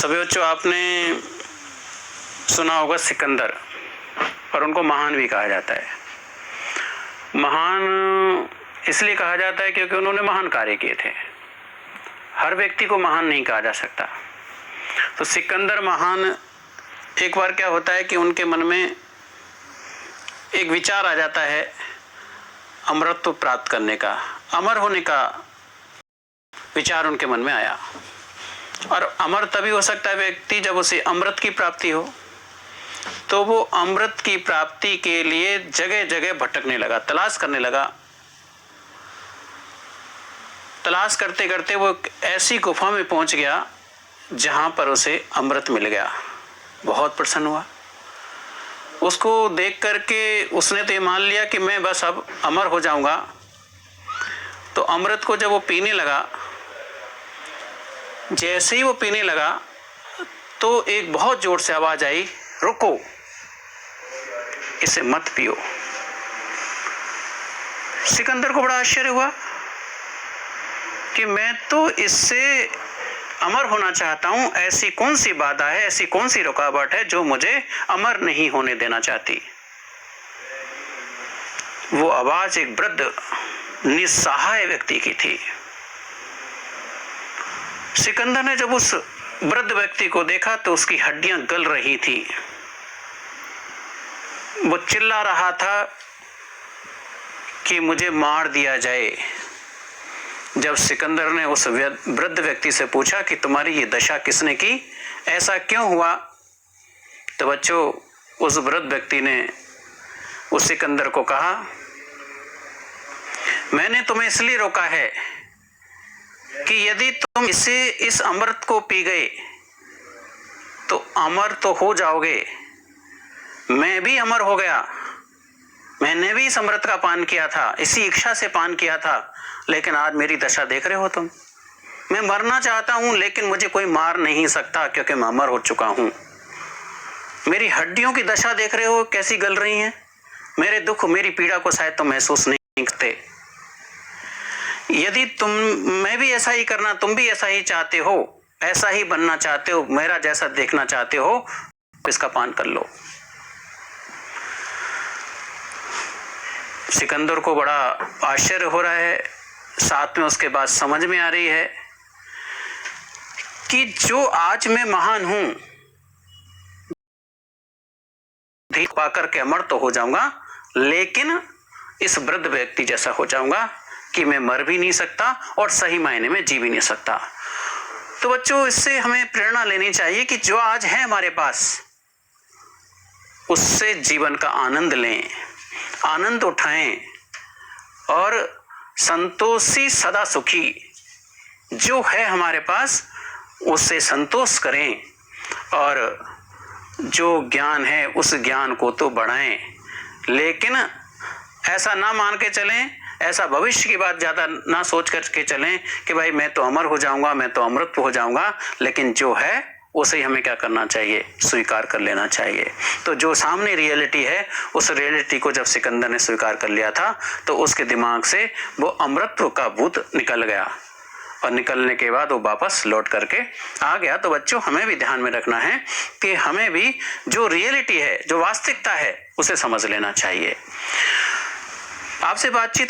सभी बच्चों, आपने सुना होगा सिकंदर, और उनको महान भी कहा जाता है। महान इसलिए कहा जाता है क्योंकि उन्होंने महान कार्य किए थे। हर व्यक्ति को महान नहीं कहा जा सकता। तो सिकंदर महान, एक बार क्या होता है कि उनके मन में एक विचार आ जाता है अमरत्व प्राप्त करने का, अमर होने का विचार उनके मन में आया। और अमर तभी हो सकता है व्यक्ति जब उसे अमृत की प्राप्ति हो। तो वो अमृत की प्राप्ति के लिए जगह जगह भटकने लगा, तलाश करने लगा। तलाश करते करते वो एक ऐसी गुफा में पहुंच गया जहां पर उसे अमृत मिल गया। बहुत प्रसन्न हुआ। उसको देख करके उसने तो ये मान लिया कि मैं बस अब अमर हो जाऊंगा। तो अमृत को जब वो पीने लगा, जैसे ही वो पीने लगा तो एक बहुत जोर से आवाज आई, रुको, इसे मत पियो। सिकंदर को बड़ा आश्चर्य हुआ कि मैं तो इससे अमर होना चाहता हूं, ऐसी कौन सी बाधा है, ऐसी कौन सी रुकावट है जो मुझे अमर नहीं होने देना चाहती। वो आवाज एक वृद्ध निस्सहाय व्यक्ति की थी। सिकंदर ने जब उस वृद्ध व्यक्ति को देखा तो उसकी हड्डियां गल रही थी। वो चिल्ला रहा था कि मुझे मार दिया जाए। जब सिकंदर ने उस वृद्ध व्यक्ति से पूछा कि तुम्हारी ये दशा किसने की, ऐसा क्यों हुआ, तो बच्चों उस वृद्ध व्यक्ति ने उस सिकंदर को कहा, मैंने तुम्हें इसलिए रोका है कि यदि तुम इस अमृत को पी गए तो अमर तो हो जाओगे। मैं भी अमर हो गया, मैंने भी इस अमृत का पान किया था, इसी इच्छा से पान किया था, लेकिन आज मेरी दशा देख रहे हो तुम। मैं मरना चाहता हूं लेकिन मुझे कोई मार नहीं सकता क्योंकि मैं अमर हो चुका हूं। मेरी हड्डियों की दशा देख रहे हो कैसी गल रही हैं। मेरे दुख, मेरी पीड़ा को शायद तुम महसूस नहीं करते। यदि मैं भी ऐसा ही करना, तुम भी ऐसा ही चाहते हो, ऐसा ही बनना चाहते हो, मेरा जैसा देखना चाहते हो, इसका पान कर लो। सिकंदर को बड़ा आश्चर्य हो रहा है, साथ में उसके बाद समझ में आ रही है कि जो आज मैं महान हूं, धीर पाकर के अमर तो हो जाऊंगा, लेकिन इस वृद्ध व्यक्ति जैसा हो जाऊंगा कि मैं मर भी नहीं सकता और सही मायने में जी भी नहीं सकता। तो बच्चों, इससे हमें प्रेरणा लेनी चाहिए कि जो आज है हमारे पास, उससे जीवन का आनंद लें, आनंद उठाएं और संतोषी सदा सुखी जो है हमारे पास उससे संतोष करें, और जो ज्ञान है उस ज्ञान को तो बढ़ाएं। लेकिन ऐसा ना मान के चलें, ऐसा भविष्य की बात ज्यादा ना सोच करके चलें कि भाई मैं तो अमर हो जाऊंगा, मैं तो अमृत हो जाऊंगा, लेकिन जो है उसे हमें क्या करना चाहिए, स्वीकार कर लेना चाहिए। तो जो सामने रियलिटी है, उस रियलिटी को जब सिकंदर ने स्वीकार कर लिया था तो उसके दिमाग से वो अमृतत्व का भूत निकल गया, और निकलने के बाद वो वापस लौट करके आ गया। तो बच्चों, हमें भी ध्यान में रखना है कि हमें भी जो रियलिटी है, जो वास्तविकता है, उसे समझ लेना चाहिए। आपसे बातचीत